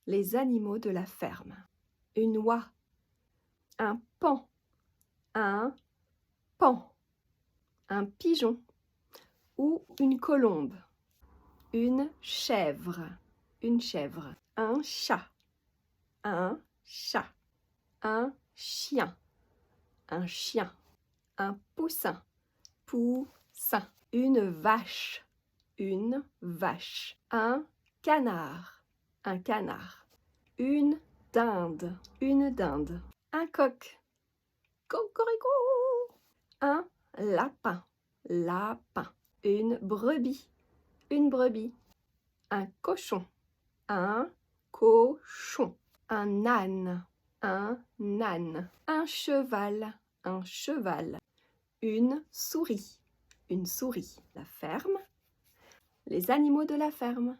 Les animaux de la ferme. Une oie, un paon, un paon, un pigeon ou une colombe, une chèvre, un chat, un chien, un poussin, une vache, un canard, une dinde, un coq, cocorico, un lapin, une brebis, un cochon, un âne, un cheval, une souris. La ferme, les animaux de la ferme.